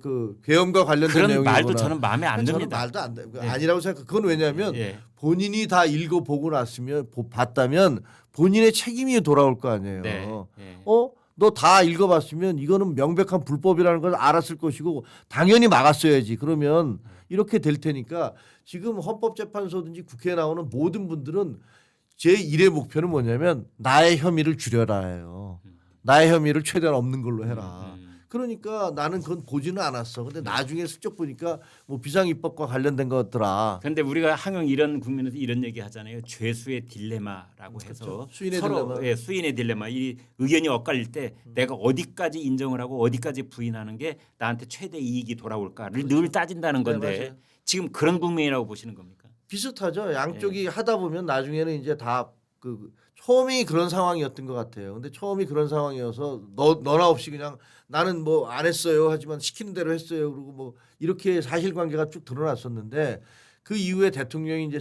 그 계엄과 관련된 그런 내용이구나. 말도 저는 마음에 안 저는 듭니다. 말도 안 돼. 네. 아니라고 생각. 그건 왜냐하면 예. 본인이 다 읽어보고 났으면 봤다면 본인의 책임이 돌아올 거 아니에요. 네. 예. 너 다 읽어봤으면 이거는 명백한 불법이라는 걸 알았을 것이고 당연히 막았어야지. 그러면 이렇게 될 테니까 지금 헌법재판소든지 국회에 나오는 모든 분들은 제1의 목표는 뭐냐면 나의 혐의를 줄여라예요. 나의 혐의를 최대한 없는 걸로 해라. 그러니까 나는 그건 보지는 않았어. 근데 나중에 슬쩍 보니까 뭐 비상입법과 관련된 것더라. 그런데 우리가 항상 이런 국면에서 이런 얘기 하잖아요. 죄수의 딜레마라고 해서 그렇죠. 수인의 서로 딜레마. 예, 수인의 딜레마. 이 의견이 엇갈릴 때 내가 어디까지 인정을 하고 어디까지 부인하는 게 나한테 최대 이익이 돌아올까를 늘 따진다는 건데 네, 맞아요. 지금 그런 국면이라고 보시는 겁니까? 비슷하죠. 양쪽이 하다 보면 나중에는 이제 다 그 처음이 그런 상황이었던 것 같아요. 근데 처음이 그런 상황이어서 너나 없이 그냥 나는 뭐 안 했어요. 하지만 시키는 대로 했어요. 그리고 뭐 이렇게 사실관계가 쭉 드러났었는데 그 이후에 대통령이 이제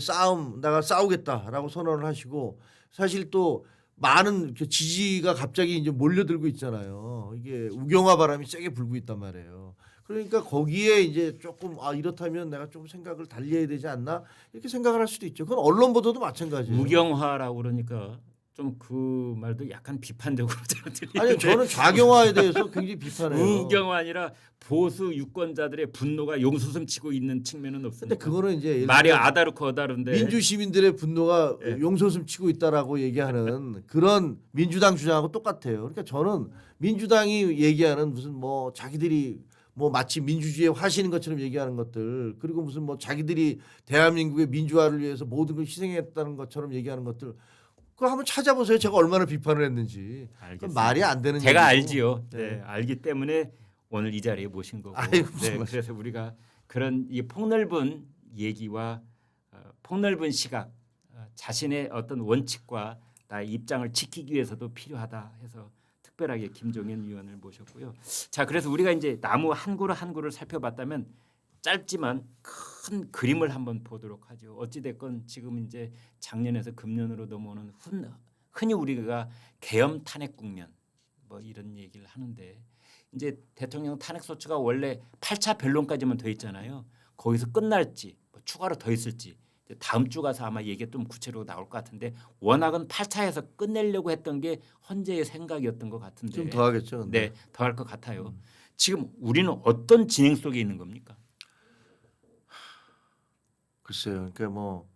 내가 싸우겠다라고 선언을 하시고 사실 또 많은 지지가 갑자기 이제 몰려들고 있잖아요. 이게 우경화 바람이 세게 불고 있단 말이에요. 그러니까 거기에 이제 조금 이렇다면 내가 좀 생각을 달리 해야 되지 않나 이렇게 생각을 할 수도 있죠. 그건 언론 보도도 마찬가지예요. 우경화라고 그러니까 좀 그 말도 약간 비판적으로 들리는데 아니 저는 좌경화에 대해서 굉장히 비판해요. 우경화니라 보수 유권자들의 분노가 용솟음치고 있는 측면은 없습니다. 근데 그거는 이제 예를 말이 들면 아다르고 어다른데 민주 시민들의 분노가 예. 용솟음 치고 있다라고 얘기하는 그런 민주당 주장하고 똑같아요. 그러니까 저는 민주당이 얘기하는 무슨 뭐 자기들이 뭐 마치 민주주의의 화신인 것처럼 얘기하는 것들 그리고 무슨 뭐 자기들이 대한민국의 민주화를 위해서 모든 걸 희생했다는 것처럼 얘기하는 것들 그거 한번 찾아보세요. 제가 얼마나 비판을 했는지. 그건 알겠습니다. 말이 안 되는 제가 얘기고. 알지요. 네. 네. 알기 때문에 오늘 이 자리에 모신 거고. 아이고, 무슨 네, 말씀. 그래서 우리가 그런 이 폭넓은 얘기와 폭넓은 시각, 자신의 어떤 원칙과 나의 입장을 지키기 위해서도 필요하다 해서 특별하게 김종인 위원을 모셨고요. 자, 그래서 우리가 이제 나무 한 그루 한 그루를 살펴봤다면 짧지만 큰 그림을 한번 보도록 하죠. 어찌 됐건 지금 이제 작년에서 금년으로 넘어오는 흔히 우리가 계엄 탄핵 국면 뭐 이런 얘기를 하는데 이제 대통령 탄핵 소추가 원래 8차 변론까지만 돼 있잖아요. 거기서 끝날지 뭐 추가로 더 있을지 이제 다음 주 가서 아마 얘기가 좀 구체적으로 나올 것 같은데 워낙은 8차에서 끝내려고 했던 게 헌재의 생각이었던 것 같은데 좀 더 하겠죠. 근데. 네, 더 할 것 같아요. 지금 우리는 어떤 진행 속에 있는 겁니까? 글쎄요. 그러니까 뭐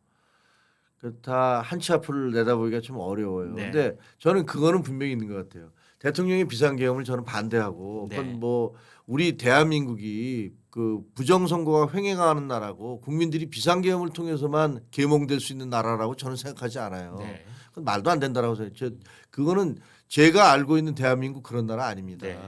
다 한치 앞을 내다보기가 좀 어려워요. 네. 근데 저는 그거는 분명히 있는 것 같아요. 대통령의 비상계엄을 저는 반대하고 네. 그건 뭐 우리 대한민국이 그 부정선거가 횡행하는 나라고 국민들이 비상계엄을 통해서만 계몽될 수 있는 나라라고 저는 생각하지 않아요. 네. 그건 말도 안 된다라고 생각해요. 그거는 제가 알고 있는 대한민국 그런 나라 아닙니다. 네.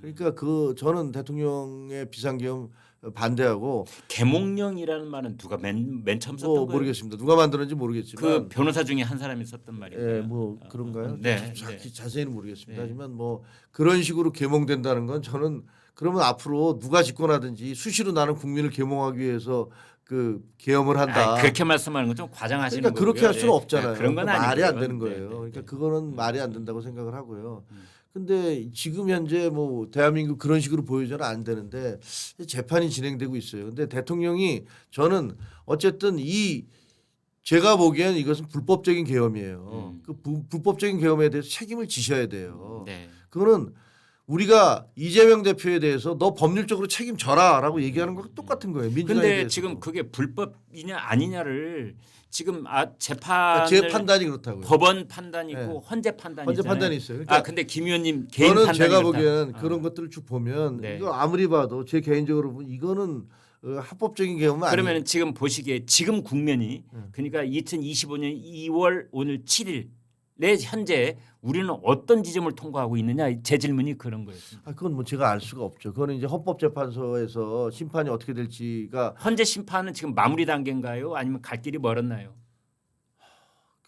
그러니까 그 저는 대통령의 비상계엄 반대하고 계몽령이라는 말은 누가 맨 처음 썼던 뭐 거예요? 모르겠습니다. 누가 만들었는지 그 모르겠지만 변호사 중에 한 사람이 썼던 말인가요? 예, 뭐 그런가요? 네. 자세히는 모르겠습니다. 네. 하지만 뭐 그런 식으로 계몽된다는 건 저는 그러면 앞으로 누가 집권하든지 수시로 나는 국민을 계몽하기 위해서 그 계엄을 한다. 그렇게 말씀하는 건 좀 과장하시는 그러니까 거고요. 그렇게 할 수는 네. 없잖아요. 그런 건 그러니까 말이 안 아니고요. 되는 네, 거예요. 네, 그러니까 네. 그거는 말이 안 된다고 생각을 하고요. 근데 지금 현재 뭐 대한민국 그런 식으로 보여줘는 안 되는데 재판이 진행되고 있어요. 근데 대통령이 저는 어쨌든 이 제가 보기엔 이것은 불법적인 계엄이에요. 그 불법적인 계엄에 대해서 책임을 지셔야 돼요. 네. 그거는 우리가 이재명 대표에 대해서 너 법률적으로 책임져라라고 얘기하는 거랑 똑같은 거예요. 민주당에 근데 대해서. 지금 그게 불법이냐 아니냐를 지금 그러니까 재판을 제 판단이 그렇다고요. 법원 판단이 있고 네. 헌재 판단이 헌재 있잖아요. 판단이 있어요. 그러니까 근데 김 의원님 개인 저는 판단이 제가 그렇다. 보기에는 그런 것들을 쭉 보면 네. 이거 아무리 봐도 제 개인적으로 보면 이거는 합법적인 계엄은 아니에요. 그러면 지금 보시기에 지금 국면이 그러니까 2025년 2월 오늘 7일에 현재 우리는 어떤 지점을 통과하고 있느냐 제 질문이 그런 거였습니다. 그건 뭐 제가 알 수가 없죠. 그거는 이제 헌법재판소에서 심판이 어떻게 될지가 헌재 심판은 지금 마무리 단계인가요? 아니면 갈 길이 멀었나요?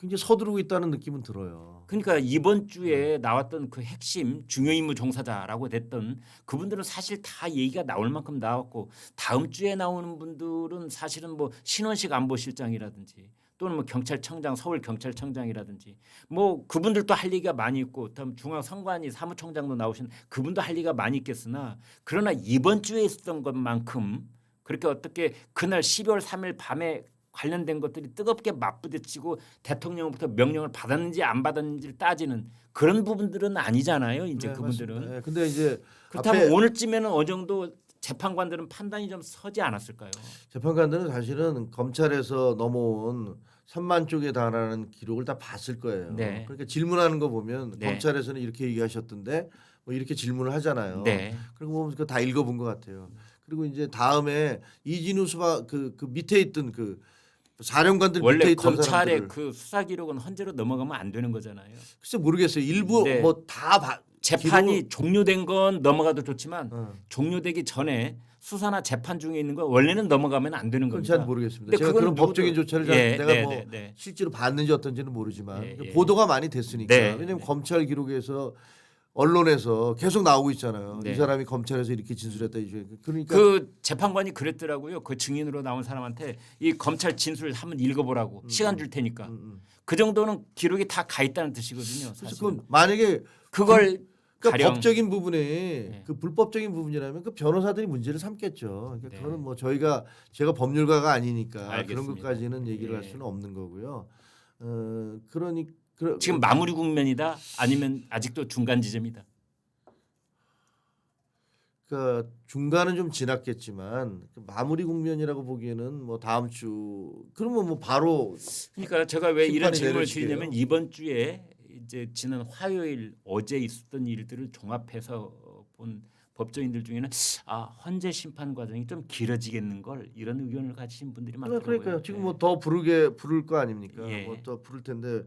굉장히 서두르고 있다는 느낌은 들어요. 그러니까 이번 주에 나왔던 그 핵심 중요 임무 종사자라고 됐던 그분들은 사실 다 얘기가 나올 만큼 나왔고 다음 주에 나오는 분들은 사실은 뭐 신원식 안보실장이라든지 또는 뭐 경찰청장 서울 경찰청장이라든지 뭐 그분들도 할 얘기가 많이 있고 다음 중앙선관위 사무총장도 나오신 그분도 할 얘기가 많이 있겠으나 그러나 이번 주에 있었던 것만큼 그렇게 어떻게 그날 12월 3일 밤에 관련된 것들이 뜨겁게 맞부딪히고 대통령으로부터 명령을 받았는지 안 받았는지를 따지는 그런 부분들은 아니잖아요. 이제 네, 그분들은. 맞습니다. 네, 근데 이제 그렇다면 앞에 오늘쯤에는 어느 정도 재판관들은 판단이 좀 서지 않았을까요? 재판관들은 사실은 검찰에서 넘어온 3만 쪽에 달하는 기록을 다 봤을 거예요. 네. 그러니까 질문하는 거 보면 네. 검찰에서는 이렇게 얘기하셨던데 뭐 이렇게 질문을 하잖아요. 네. 그리고 보면 그거 다 읽어본 것 같아요. 그리고 이제 다음에 이진우 수사 그 밑에 있던 그 사령관들 밑에 원래 있던 검찰의 사람들을 그 수사 기록은 헌재로 넘어가면 안 되는 거잖아요. 글쎄 모르겠어요. 일부 네. 뭐 다 재판이 종료된 건 넘어가도 좋지만 어. 종료되기 전에 수사나 재판 중에 있는 건 원래는 넘어가면 안 되는 그건 겁니다. 잘 모르겠습니다. 근데 제가 그건 그런 누구도- 법적인 조처를 예, 내가 네, 뭐 네, 네. 실제로 봤는지 어떤지는 모르지만 예, 예. 보도가 많이 됐으니까 네, 왜냐하면 네. 검찰 기록에서 언론에서 계속 나오고 있잖아요. 네. 이 사람이 검찰에서 이렇게 진술했다 이제 그러니까 그 재판관이 그랬더라고요. 그 증인으로 나온 사람한테 이 검찰 진술 한번 읽어보라고 시간 줄 테니까 그 정도는 기록이 다 가 있다는 뜻이거든요. 그래서 사실은. 그건 만약에 그걸 그러니까 가령 법적인 부분에 그 불법적인 부분이라면 그 변호사들이 문제를 삼겠죠. 그러니까 네. 그거는 뭐 제가 법률가가 아니니까 그런 알겠습니다. 것까지는 얘기를 할 예. 수는 없는 거고요. 그러니까 지금 마무리 국면이다 아니면 아직도 중간 지점이다. 그 중간은 좀 지났겠지만 그 마무리 국면이라고 보기에는 뭐 다음 주 그러면 뭐 바로 그러니까 제가 왜 이런 심판이 질문을 내려지게요. 드리냐면 이번 주에 이제 지난 화요일 어제 있었던 일들을 종합해서 본 법조인들 중에는 헌재 심판 과정이 좀 길어지겠는 걸 이런 의견을 가지신 분들이 많더라고요. 그러니까요. 지금 뭐 더 부를 거 아닙니까? 예. 뭐 더 부를 텐데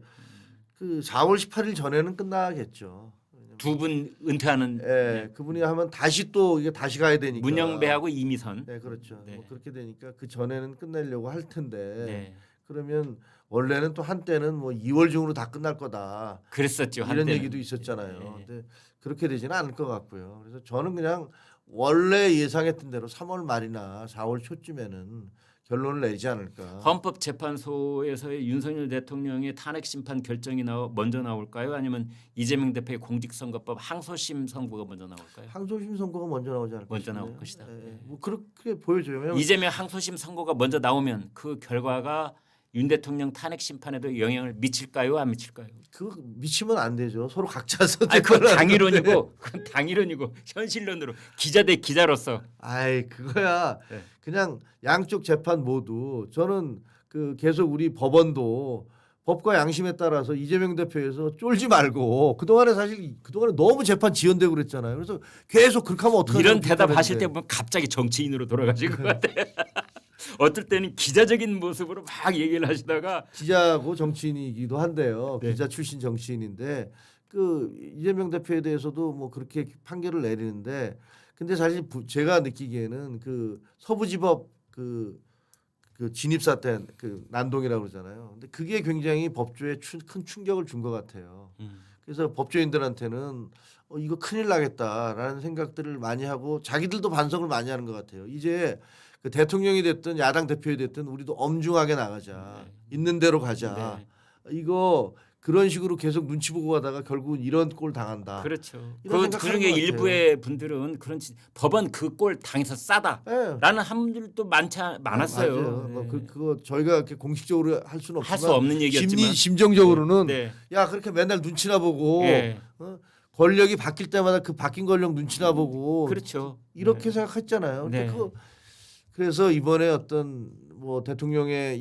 그 4월 18일 전에는 끝나겠죠. 두 분 은퇴하는 예, 그분이 하면 다시 또 이게 다시 가야 되니까. 문영배하고 이미선. 네, 그렇죠. 네. 뭐 그렇게 되니까 그 전에는 끝내려고 할 텐데 네. 그러면 원래는 또 한때는 뭐 2월 중으로 다 끝날 거다. 그랬었죠. 이런 한때는. 얘기도 있었잖아요. 네. 근데 그렇게 되지는 않을 것 같고요. 그래서 저는 그냥 원래 예상했던 대로 3월 말이나 4월 초쯤에는 결론을 내리지 않을까. 헌법재판소에서의 윤석열 대통령의 탄핵 심판 결정이 먼저 나올까요? 아니면 이재명 대표의 공직선거법 항소심 선고가 먼저 나올까요? 항소심 선고가 먼저 나오지 않을까. 먼저 싶네요. 나올 것이다. 예, 뭐 그렇게 보여져요. 왜냐면 이재명 항소심 선고가 먼저 나오면 그 결과가 윤 대통령 탄핵 심판에도 영향을 미칠까요? 안 미칠까요? 그 미치면 안 되죠. 서로 각자서. 아니 그건 당이론이고 그건 당이론이고 현실론으로 기자 대 기자로서. 아이 그거야. 네. 그냥 양쪽 재판 모두 저는 그 계속 우리 법원도 법과 양심에 따라서 이재명 대표에서 쫄지 말고 그동안에 사실 그동안에 너무 재판 지연되고 그랬잖아요. 그래서 계속 그렇게 하면 어떡하냐. 이런 대답하실 때 보면 갑자기 정치인으로 돌아가실 것 같아. 어떨 때는 기자적인 모습으로 막 얘기를 하시다가 기자고 정치인이기도 한데요. 네. 기자 출신 정치인인데 그 이재명 대표에 대해서도 뭐 그렇게 판결을 내리는데 근데 사실 제가 느끼기에는 그 서부지법 그 진입사 때 그 난동이라고 그러잖아요. 근데 그게 굉장히 법조에 큰 충격을 준 것 같아요. 그래서 법조인들한테는 이거 큰일 나겠다라는 생각들을 많이 하고 자기들도 반성을 많이 하는 것 같아요. 이제 그 대통령이 됐든 야당 대표이 됐든 우리도 엄중하게 나가자. 네. 있는 대로 가자. 네. 이거 그런 식으로 계속 눈치 보고 가다가 결국은 이런 꼴 당한다. 그렇죠. 이런 그 생각하는 중에 것 같아요. 일부의 분들은 그런 법원 그 꼴 당해서 싸다라는 네. 한분들도 많았어요. 맞아요. 네. 뭐 그거 저희가 이렇게 공식적으로 할 수는 할 수 없지만 없는 얘기였지만 심정적으로는 네. 야 그렇게 맨날 눈치나 보고 네. 권력이 바뀔 때마다 그 바뀐 권력 눈치나 보고 그렇죠. 이렇게 네. 생각했잖아요. 근데 네. 그래서 이번에 어떤 뭐 대통령의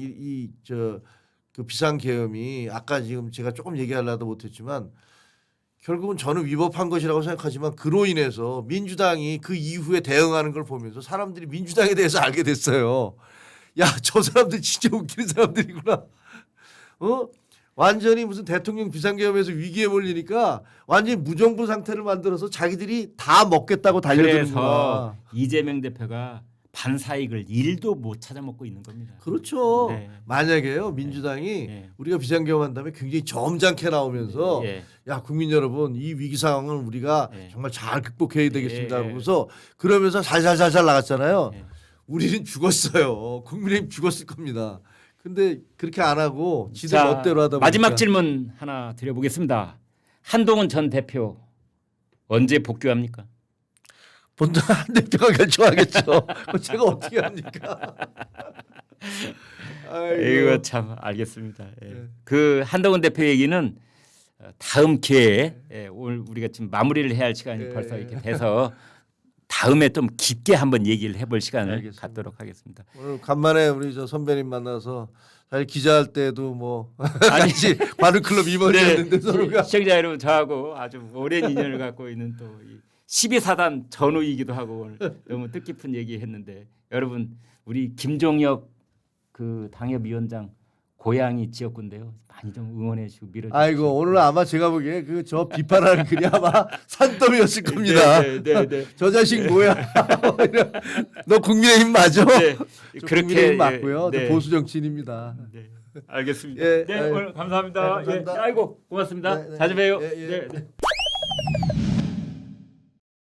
그 비상계엄이 아까 지금 제가 조금 얘기하려도 못했지만 결국은 저는 위법한 것이라고 생각하지만 그로 인해서 민주당이 그 이후에 대응하는 걸 보면서 사람들이 민주당에 대해서 알게 됐어요. 야, 저 사람들 진짜 웃기는 사람들이구나. 완전히 무슨 대통령 비상계엄에서 위기에 몰리니까 완전히 무정부 상태를 만들어서 자기들이 다 먹겠다고 달려드는구나. 그래서 이재명 대표가 반사익을 1도 못 찾아먹고 있는 겁니다. 그렇죠. 네. 만약에요 민주당이 네. 우리가 비상계엄한 다음에 굉장히 점잖게 나오면서 예. 야 국민 여러분 이 위기 상황을 우리가 네. 정말 잘 극복해야 되겠습니다. 예. 그러면서 그러면서 살살살살 나갔잖아요. 예. 우리는 죽었어요. 국민의힘 죽었을 겁니다. 근데 그렇게 안 하고 지들 자, 멋대로 하다 보니까 마지막 질문 하나 드려보겠습니다. 한동훈 전 대표 언제 복귀합니까? 본당 한 대표가 결정하겠죠. 그거 제가 어떻게 합니까? 이거 참 알겠습니다. 예. 네. 그 한동훈 대표 얘기는 다음 기회에 오늘 우리가 지금 마무리를 해야 할 시간이 네. 벌써 이렇게 돼서 다음에 좀 깊게 한번 얘기를 해볼 시간을 알겠습니다. 갖도록 하겠습니다. 오늘 간만에 우리 저 선배님 만나서 사실 기자할 때도 뭐 같이 바르클럽 임원이었는데 서로가 시청자 여러분 저하고 아주 오랜 인연을 갖고 있는 또 12사단 전우이기도 하고 오늘 너무 뜻깊은 얘기했는데 여러분 우리 김종혁 그 당협위원장 고향이 지역구인데요. 많이 좀 응원해 주시고 밀어주시고. 아이고 오늘 아마 제가 보기에 그 저 비판하는 글이 아마 산더미였을 겁니다. 네. 저 자식 뭐야? 너 국민의힘 맞아? 네. 저 그렇게 국민의힘 맞고요. 네. 보수 정치인입니다. 네. 알겠습니다. 예, 네, 아유. 오늘 감사합니다. 네, 감사합니다. 예, 아이고 고맙습니다. 네, 네. 자주 봬요. 예, 예. 네.